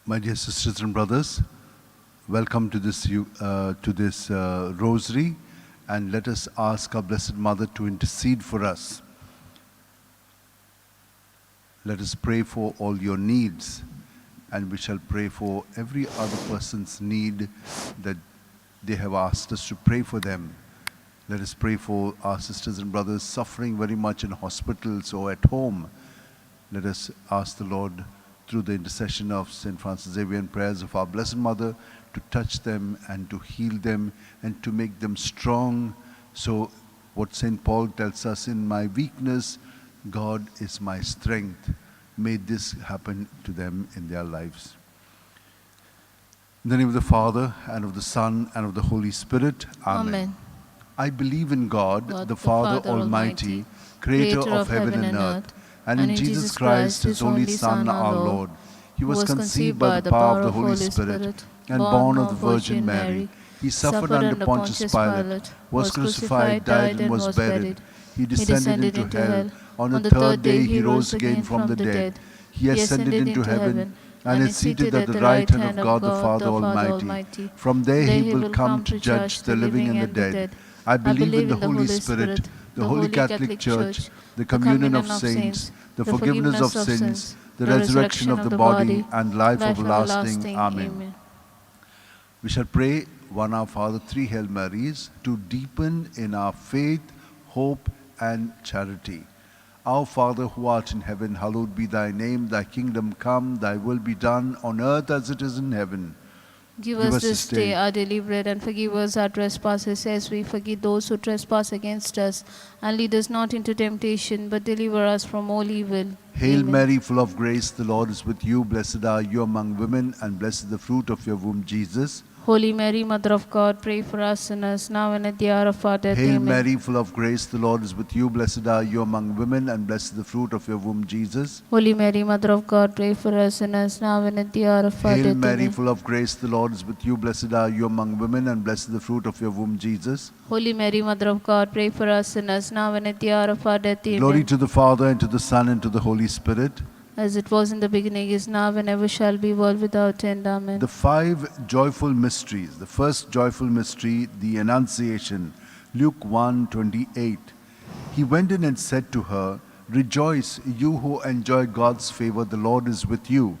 My dear sisters and brothers, welcome to this rosary, and let us ask our Blessed Mother to intercede for us. Let us pray for all your needs, and we shall pray for every other person's need that they have asked us to pray for them. Let us pray for our sisters and brothers suffering very much in hospitals or at home. Let us ask the Lord, through the intercession of St. Francis Xavier and prayers of our Blessed Mother, to touch them and to heal them and to make them strong. So what St. Paul tells us, in my weakness, God is my strength. May this happen to them in their lives. In the name of the Father, and of the Son, and of the Holy Spirit. Amen. I believe in God, the Father Almighty, creator of heaven and earth, and in Jesus Christ, his only Son, our Lord. He was conceived by the power of the Holy Spirit and born of the Virgin Mary. He suffered under Pontius Pilate, was crucified, died, and was buried. He descended into hell. On the third day he rose again from the dead. He ascended into heaven and is seated at the right hand of God the Father Almighty. From there he will come to judge the living and the dead. I believe in the Holy Spirit, the Holy Catholic Church, the communion of saints, the forgiveness of sins, the resurrection of the body, and life everlasting. Amen. We shall pray one Our Father, three Hail Marys, to deepen in our faith, hope, and charity. Our Father, who art in heaven, hallowed be thy name. Thy kingdom come, thy will be done on earth as it is in heaven. Give us this day our daily bread, and forgive us our trespasses as we forgive those who trespass against us. And lead us not into temptation, but deliver us from all evil. Hail Amen. Mary, full of grace, the Lord is with you. Blessed are you among women, and blessed is the fruit of your womb, Jesus. Holy Mary, Mother of God, pray for us sinners, now and at the hour of our death. Hail Amen. Mary, full of grace, the Lord is with you. Blessed are you among women, and blessed is the fruit of your womb, Jesus. Holy Mary, Mother of God, pray for us sinners, now and at the hour of our Hail death. Mary, Amen. full of grace, the Lord is with you. Blessed are you among women, and blessed is the fruit of your womb, Jesus. Holy Mary, Mother of God, pray for us sinners, now and at the hour of our death. Amen. Glory to the Father, and to the Son, and to the Holy Spirit. As it was in the beginning, is now, and ever shall be, world without end. Amen. The five joyful mysteries. The first joyful mystery, the Annunciation. Luke 1:28. He went in and said to her, "Rejoice, you who enjoy God's favor, the Lord is with you.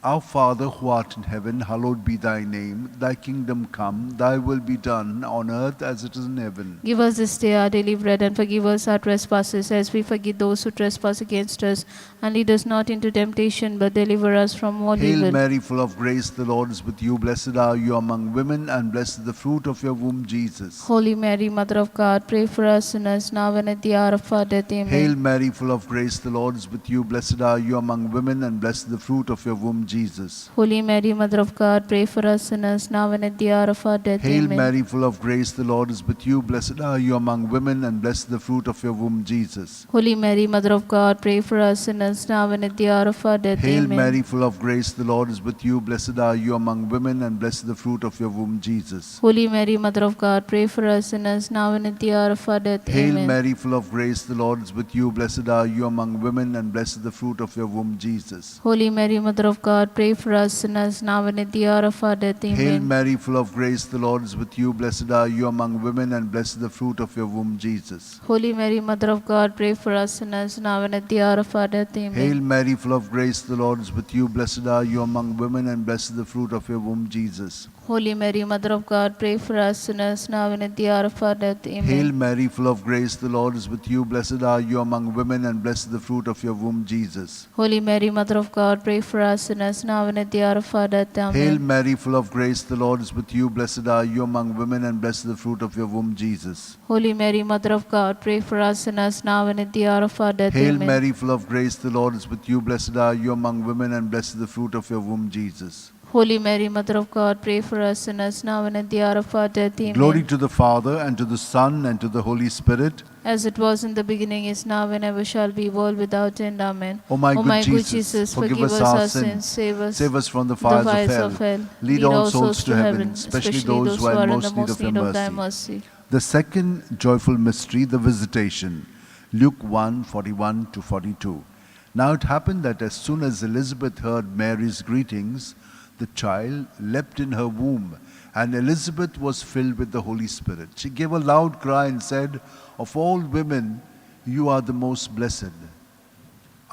Our Father, who art in heaven, hallowed be thy name. Thy kingdom come, thy will be done on earth as it is in heaven. Give us this day our daily bread, and forgive us our trespasses as we forgive those who trespass against us. And lead us not into temptation, but deliver us from all Hail evil. Mary, full of grace, the Lord is with you. Blessed are you among women, and blessed is the fruit of your womb, Jesus. Holy Mary, Mother of God, pray for us sinners, now and at the hour of our death. Amen. Hail Mary, full of grace, the Lord is with you. Blessed are you among women, and blessed is the fruit of your womb, Jesus. Holy Mary, Mother of God, pray for us sinners, now and at the hour of our death. Hail Amen. Mary, full of grace, the Lord is with you. Blessed are you among women, and blessed is the fruit of your womb, Jesus. Holy Mary, Mother of God, pray for us sinners, now and at the hour of our death. Hail Amen. Mary, full of grace, the Lord is with you. Blessed are you among women, and blessed is the fruit of your womb, Jesus. Holy Mary, Mother of God, pray for us sinners, now and at the hour of our death. Hail Amen. Mary, full of grace, the Lord is with you. Blessed are you among women, and blessed is the fruit of your womb, Jesus. Holy Mary, Mother of God, pray for us sinners, now and at the hour of our death. Amen. Hail Mary, full of grace, the Lord is with you. Blessed are you among women, and blessed is the fruit of your womb, Jesus. Holy Mary, Mother of God, pray for us sinners, now and at the hour of our death. Amen. Hail Mary, full of grace, the Lord is with you. Blessed are you among women, and blessed is the fruit of your womb, Jesus. Holy Mary, Mother of God, pray for us sinners, now and at the hour of our death. Amen. Hail Mary, full of grace, the Lord is with you. Blessed are you among women, and blessed is the fruit of your womb, Jesus. Holy Mary, Mother of God, pray for us sinners, now and at the hour of our death. Amen. Hail Mary, full of grace, the Lord is with you. Blessed are you among women, and blessed is the fruit of your womb, Jesus. Holy Mary, Mother of God, pray for us sinners, now and at the hour of our death. Hail Amen. Mary, full of grace, the Lord is with you. Blessed are you among women, and blessed is the fruit of your womb, Jesus. Holy Mary, Mother of God, pray for us sinners, now and at the hour of our death. Amen. Glory to the Father, and to the Son, and to the Holy Spirit. As it was in the beginning, is now, and ever shall be, world without end. Amen. O my good good Jesus, forgive us our sins, save us from the fires of hell. Lead all souls to heaven, especially those who are in most need of your thy mercy. mercy. The second joyful mystery, the Visitation. Luke 1:41-42. Now it happened that as soon as Elizabeth heard Mary's greetings, the child leapt in her womb, and Elizabeth was filled with the Holy Spirit. She gave a loud cry and said, "Of all women, you are the most blessed.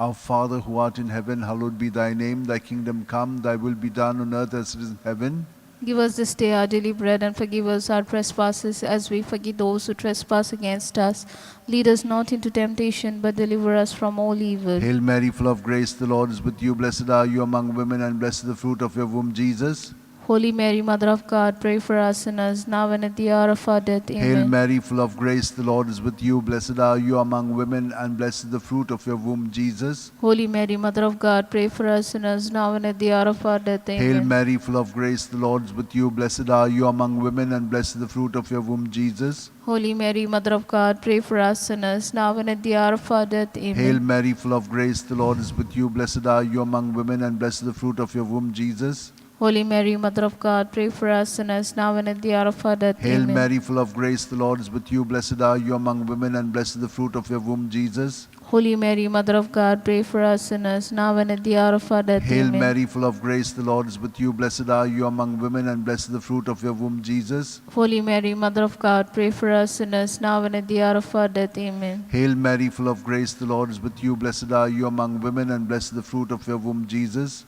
Our Father who art in heaven, hallowed be thy name. Thy kingdom come, thy will be done on earth as it is in heaven. Give us this day our daily bread, and forgive us our trespasses as we forgive those who trespass against us. Lead us not into temptation, but deliver us from all evil. Hail Mary, full of grace, the Lord is with you. Blessed are you among women, and blessed the fruit of your womb, Jesus. Holy Mary, Mother of God, pray for us sinners, now and at the hour of our death. Amen. Hail Mary, full of grace, the Lord is with you. Blessed are you among women, and blessed the fruit of your womb, Jesus. Holy Mary, Mother of God, pray for us sinners, now and at the hour of our death. Amen. Hail Mary, full of grace, the Lord is with you. Blessed are you among women, and blessed the fruit of your womb, Jesus. Holy Mary, Mother of God, pray for us sinners, now and at the hour of our death. Amen. Hail Mary, full of grace, the Lord is with you. Blessed are you among women, and blessed the fruit of your womb, Jesus. Holy Mary, Mother of God, pray for us sinners, now and at the hour of our death. Hail Amen. Mary, full of grace, the Lord is with you. Blessed are you among women, and blessed the fruit of your womb, Jesus. Holy Mary, Mother of God, pray for us sinners, now and at the hour of our death. Hail Amen. Mary, full of grace, the Lord is with you. Blessed are you among women, and blessed the fruit of your womb, Jesus. Holy Mary, Mother of God, pray for us sinners, now and at the hour of our death. Amen. Hail Mary, full of grace, the Lord is with you. Blessed are you among women, and blessed the fruit of your womb, Jesus.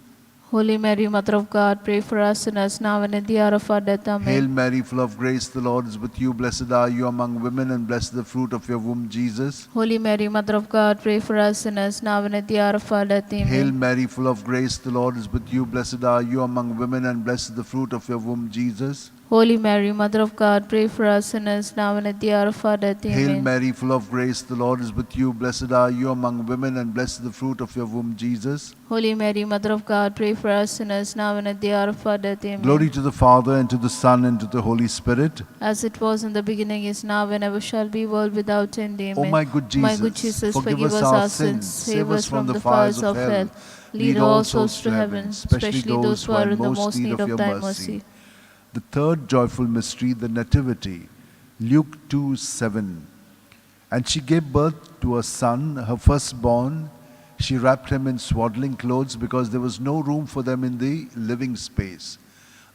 Holy Mary, Mother of God, pray for us sinners, now and at the hour of our death. Amen. Hail Mary, full of grace, the Lord is with you. Blessed are you among women, and blessed the fruit of your womb, Jesus. Holy Mary, Mother of God, pray for us sinners, now and at the hour of our death. Amen. Hail Mary, full of grace, the Lord is with you. Blessed are you among women, and blessed the fruit of your womb, Jesus. Holy Mary, Mother of God, pray for us sinners, now and at the hour of our death. Amen. Hail Mary, full of grace, the Lord is with you. Blessed are you among women, and blessed the fruit of your womb, Jesus. Holy Mary, Mother of God, pray for us sinners, now and at the hour of our death. Amen. Glory to the Father, and to the Son, and to the Holy Spirit. As it was in the beginning, is now, and ever shall be, world without end. Amen. O my good Jesus, My good Jesus, forgive us our sins, save us from the fires of hell. Lead all souls to heaven, especially those who are in the most need of thy mercy. The third joyful mystery, the Nativity. Luke 2:7. And she gave birth to a son, her firstborn. She wrapped him in swaddling clothes because there was no room for them in the living space.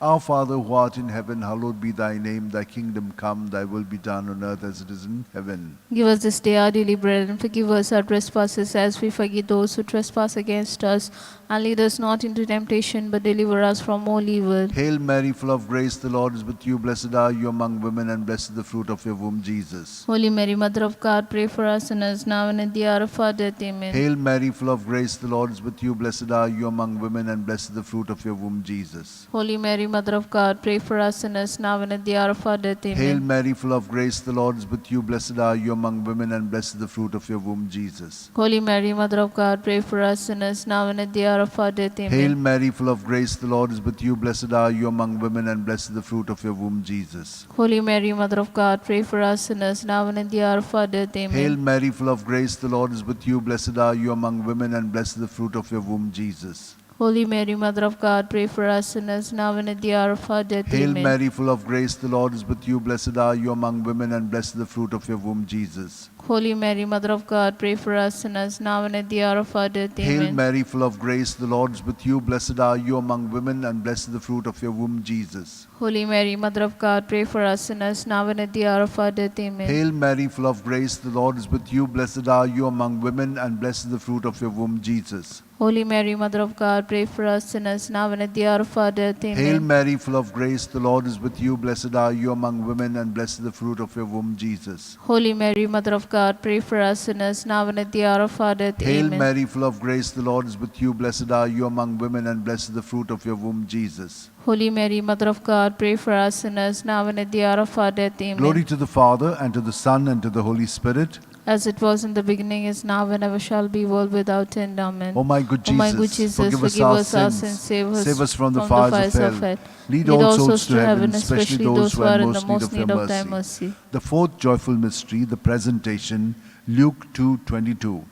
Our Father who art in heaven, hallowed be thy name. Thy kingdom come, thy will be done on earth as it is in heaven. Give us this day our daily bread, and forgive us our trespasses as we forgive those who trespass against us. And lead us not into temptation, but deliver us from all evil. Hail Mary, full of grace, the Lord is with you. Blessed are you among women, and blessed the fruit of your womb, Jesus. Holy Mary, Mother of God, pray for us sinners, now and at the hour of our death. Amen. Hail Mary, full of grace, the Lord is with you. Blessed are you among women, and blessed the fruit of your womb, Jesus. Holy Mary, Mother of God, pray for us sinners, now and at the hour of our death. Amen. Hail Mary, full of grace, the Lord is with you. Blessed are you among women, and blessed the fruit of your womb, Jesus. Holy Mary, Mother of God, pray for us sinners, now and at the hour of our death. Amen. Hail Mary, full of grace, the Lord is with you. Blessed are you among women, and blessed the fruit of your womb, Jesus. Holy Mary, Mother of God, pray for us sinners, now and at the hour of our death. Amen. Hail Mary, full of grace, the Lord is with you. Blessed are you among women, and blessed the fruit of your womb, Jesus. Holy Mary, Mother of God, pray for us sinners, now and at the hour of our death. Hail Amen. Mary, full of grace, the Lord is with you. Blessed are you among women, and blessed the fruit of your womb, Jesus. Holy Mary, Mother of God, pray for us sinners, now and at the hour of our death. Hail Amen. Mary, full of grace, the Lord is with you. Blessed are you among women, and blessed the fruit of your womb, Jesus. Holy Mary, Mother of God, pray for us sinners, now and at the hour of our death. Amen. Hail Mary, full of grace, the Lord is with you. Blessed are you among women, and blessed the fruit of your womb, Jesus. Holy Mary, Mother of God, pray for us sinners, now and at the hour of our death. Amen. Hail Mary, full of grace, the Lord is with you. Blessed are you among women, and blessed the fruit of your womb, Jesus. Holy Mary, Mother of God, pray for us sinners, now and at the hour of our death. Hail Amen. Mary, full of grace, the Lord is with you. Blessed are you among women, and blessed the fruit of your womb, Jesus. Holy Mary, Mother of God, pray for us sinners, now and at the hour of our death. Amen. Glory to the Father, and to the Son, and to the Holy Spirit. As it was in the beginning, is now, and ever shall be, world without end. Amen. O my good O my good Jesus, Jesus, forgive us our sins, save us from the fires of hell. Lead all souls to heaven, especially those who are in the most need of thy mercy. The fourth joyful mystery, the presentation, Luke 2:22.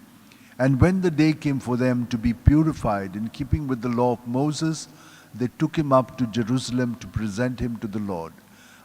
And when the day came for them to be purified in keeping with the law of Moses, they took him up to Jerusalem to present him to the Lord.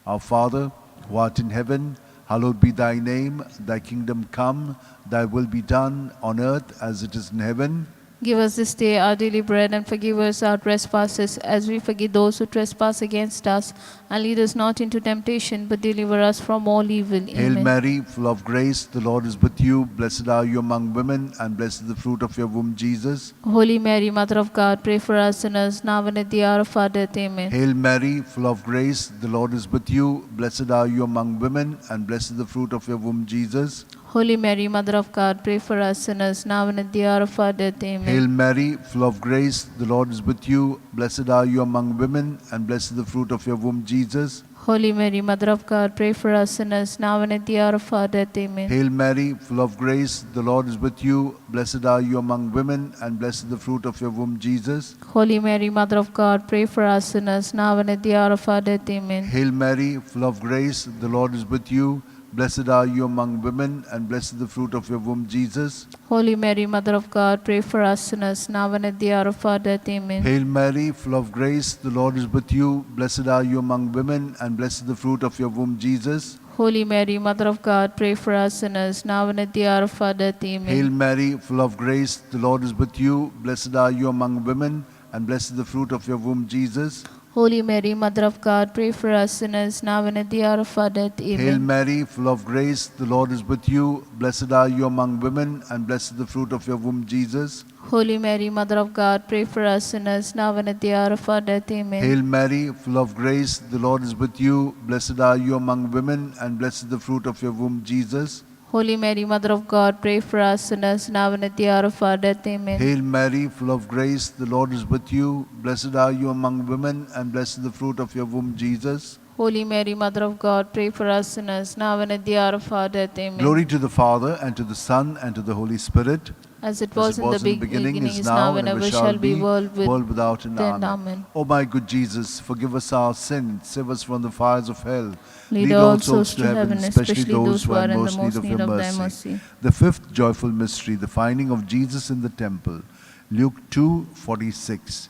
Our Father, who art in heaven, Hallowed be thy name, thy kingdom come, thy will be done on earth as it is in heaven. Give us this day our daily bread, and forgive us our trespasses, as we forgive those who trespass against us. And lead us not into temptation, but deliver us from all evil. Hail Amen. Mary, full of grace, the Lord is with you. Blessed are you among women, and blessed is the fruit of your womb, Jesus. Holy Mary, Mother of God, pray for us sinners, now and at the hour of our death. Amen. Hail Mary, full of grace, the Lord is with you. Blessed are you among women, and blessed is the fruit of your womb, Jesus. Holy Mary, Mother of God, pray for us sinners, now and at the hour of our death. Amen. Hail Mary, full of grace, the Lord is with you. Blessed are you among women, and blessed is the fruit of your womb, Jesus. Holy Mary, Mother of God, pray for us sinners, now and at the hour of our death. Amen. Hail Mary, full of grace, the Lord is with you. Blessed are you among women, and blessed is the fruit of your womb, Jesus. Holy Mary, Mother of God, pray for us sinners, now and at the hour of our death. Amen. Hail Mary, full of grace, the Lord is with you. Blessed are you among women, and blessed is the fruit of your womb, Jesus. Holy Mary, Mother of God, pray for us sinners, now and at the hour of our death. Amen. Hail Mary, full of grace, the Lord is with you. Blessed are you among women, and blessed is the fruit of your womb, Jesus. Holy Mary, Mother of God, pray for us sinners, now and at the hour of our death. Amen. Hail Mary, full of grace, the Lord is with you. Blessed are you among women, and blessed is the fruit of your womb, Jesus. Holy Mary, Mother of God, pray for us sinners, now and at the hour of our death. Amen. Hail Mary, full of grace, the Lord is with you. Blessed are you among women, and blessed is the fruit of your womb, Jesus. Holy Mary, Mother of God, pray for us sinners, now and at the hour of our death. Amen. Hail Mary, full of grace, the Lord is with you. Blessed are you among women, and blessed is the fruit of your womb, Jesus. Holy Mary, Mother of God, pray for us sinners, now and at the hour of our death. Amen. Hail Mary, full of grace, the Lord is with you. Blessed are you among women, and blessed is the fruit of your womb, Jesus. Holy Mary, Mother of God, pray for us sinners, now and at the hour of our death. Amen. Glory to the Father, and to the Son, and to the Holy Spirit. As it was in the beginning, is is now, and ever shall be, world without end. end. Amen. Amen. O my good Jesus, forgive us our sins, save us from the fires of hell. Lead all souls to heaven, especially those who are in the most need of thy mercy. The fifth joyful mystery, the finding of Jesus in the temple. Luke 2:46.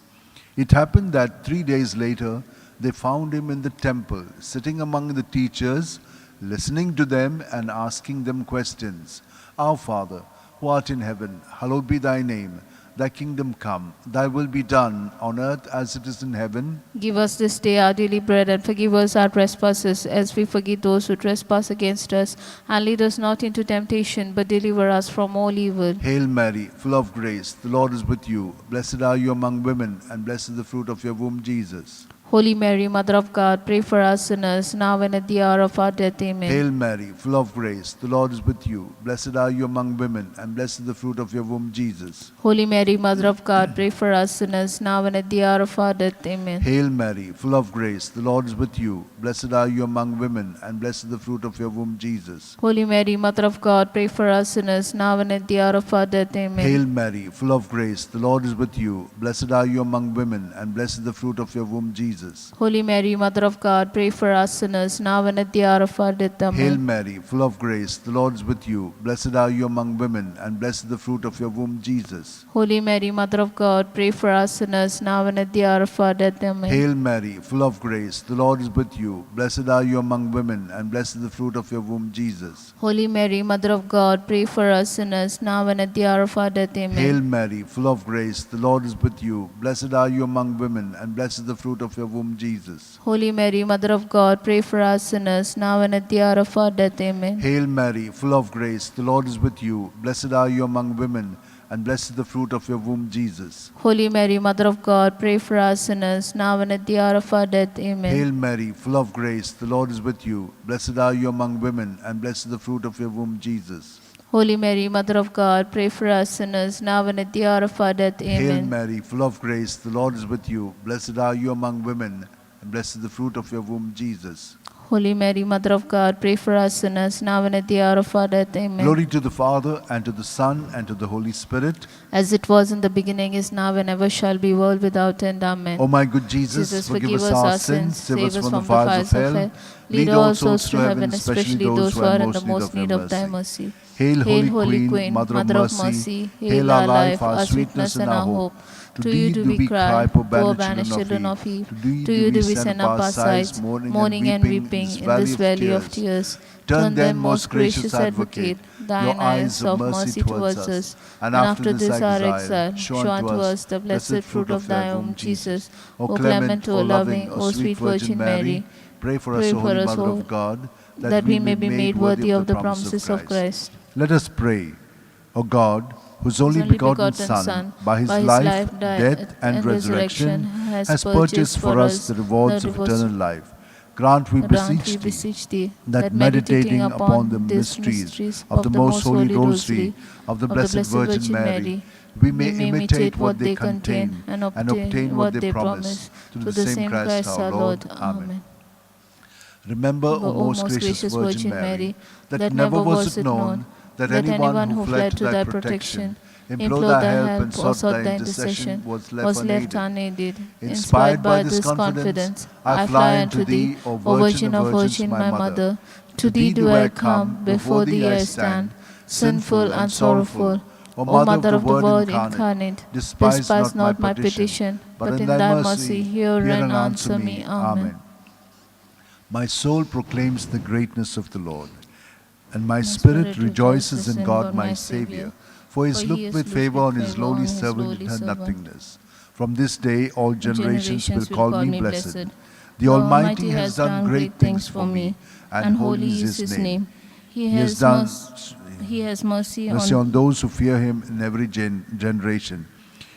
It happened that 3 days later, they found him in the temple, sitting among the teachers, listening to them and asking them questions. Our Father, who art in heaven, hallowed be thy name. Thy kingdom come, thy will be done on earth as it is in heaven. Give us this day our daily bread, and forgive us our trespasses, as we forgive those who trespass against us. And lead us not into temptation, but deliver us from all evil. Hail Mary, full of grace, the Lord is with you. Blessed are you among women, and blessed is the fruit of your womb, Jesus. Holy Mary, Mother of God, pray for us sinners, now and at the hour of our death. Amen. Hail Mary, full of grace, the Lord is with you. Blessed are you among women, and blessed is the fruit of your womb, Jesus. Holy Mary, Mother of God, pray for us sinners, now and at the hour of our death. Amen. Hail Mary, full of grace, the Lord is with you. Blessed are you among women, and blessed is the fruit of your womb, Jesus. Holy Mary, Mother of God, pray for us sinners, now and at the hour of our death. Amen. Hail Mary, full of grace, the Lord is with you. Blessed are you among women, and blessed is the fruit of your womb, Jesus. Holy Mary, Mother of God, pray for us sinners, now and at the hour of our death. Amen. Hail Mary, full of grace, the Lord is with you. Blessed are you among women, and blessed is the fruit of your womb, Jesus. Holy Mary, Mother of God, pray for us sinners, now and at the hour of our death. Amen. Hail Mary, full of grace, the Lord is with you. Blessed are you among women, and blessed is the fruit of your womb, Jesus. Holy Mary, Mother of God, pray for us sinners, now and at the hour of our death. Amen. Hail Mary, full of grace, the Lord is with you. Blessed are you among women, and blessed is the fruit of your womb, Jesus. Holy Mary, Mother of God, pray for us sinners, now and at the hour of our death. Amen. Hail Mary, full of grace, the Lord is with you. Blessed are you among women, and blessed is the fruit of your womb, Jesus. Holy Mary, Mother of God, pray for us sinners, now and at the hour of our death. Amen. Hail Mary, full of grace, the Lord is with you. Blessed are you among women, and blessed is the fruit of your womb, Jesus. Holy Mary, Mother of God, pray for us sinners, now and at the hour of our death. Hail Amen. Mary, full of grace, the Lord is with you. Blessed are you among women, and blessed is the fruit of your womb, Jesus. Holy Mary, Mother of God, pray for us sinners, now and at the hour of our death. Amen. Glory to the Father, and to the Son, and to the Holy Spirit. As it was in the beginning, is now, and ever shall be, world without end. Amen. O my good Jesus, forgive us our sins, save us from the fires of hell. Lead all souls to heaven, especially those who are in the most need of thy mercy. Hail, Hail, Holy Queen, Mother of mercy. Hail our life, our sweetness, and our hope. To you do we cry, poor banished children of Eve. To you do we send up our sighs, mourning and weeping in this valley of tears. Turn then, most gracious Advocate, thine eyes of mercy towards us, and after this our exile, show unto us the blessed fruit of thy womb, Jesus. O clement, O loving, O sweet Virgin Mary, pray for us, O Holy Mother of God, that we may be made worthy of the promises of Christ. Let us pray. O God, whose only begotten Son, by his life, death, and resurrection, has purchased for us the rewards of eternal life, grant, we beseech thee, that meditating upon the mysteries of the most holy Rosary of the Blessed Virgin Mary, we may imitate what they contain and obtain what they promise, through the same Christ our Lord. Amen. Remember, O most gracious Virgin Mary, that never was it known that anyone who fled to thy protection, implored thy help, and sought thy intercession was left unaided. Inspired by this confidence, I fly unto thee, O Virgin of Virgins, my Mother. To thee do I come, before thee I stand, sinful and sorrowful. O Mother of the Word incarnate, despise not my petition, but in thy mercy hear and answer me. Amen. My soul proclaims the greatness of the Lord, and my spirit rejoices in God my Saviour, for he has looked with favour on his lowly servant in her nothingness. From this day all generations will call me blessed. The Almighty has done great things for me, and holy is his name. He has mercy on those who fear him in every generation.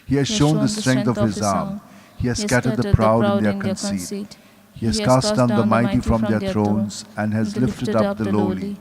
He has shown the strength of his arm. He has scattered the proud in their conceit. He has cast down the mighty from their thrones, and has lifted up the lowly.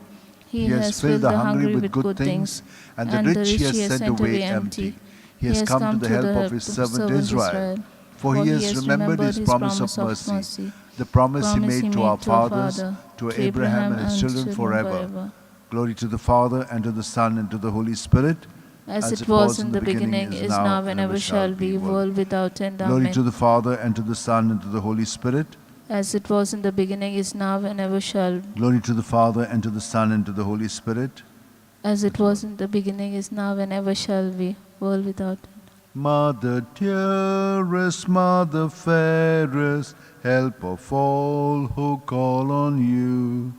He has filled the hungry with good things, and the rich he has sent away empty. He has come to the help of his servant Israel, for he has remembered his promise of mercy, the promise he made to our fathers, to Abraham and his children forever. Glory to the Father, and to the Son, and to the Holy Spirit, as it was in the beginning, is now, and ever shall be, world without end. Amen. Glory to the Father, and to the Son, and to the Holy Spirit, as it was in the beginning, is now, and ever shall be. Glory to the Father, and to the Son, and to the Holy Spirit, as it was in the beginning, is now, and ever shall be, world without end. Mother dearest, Mother fairest, help of all who call on you.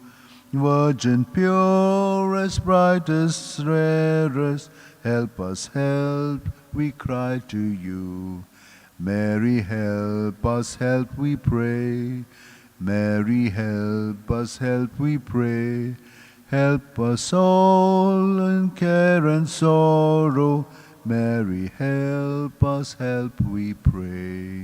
Virgin purest, brightest, rarest, help us help, we cry to you. Mary, help us help, we pray. Mary, help us help, we pray. Help us all in care and sorrow. Mary, help us help, we pray.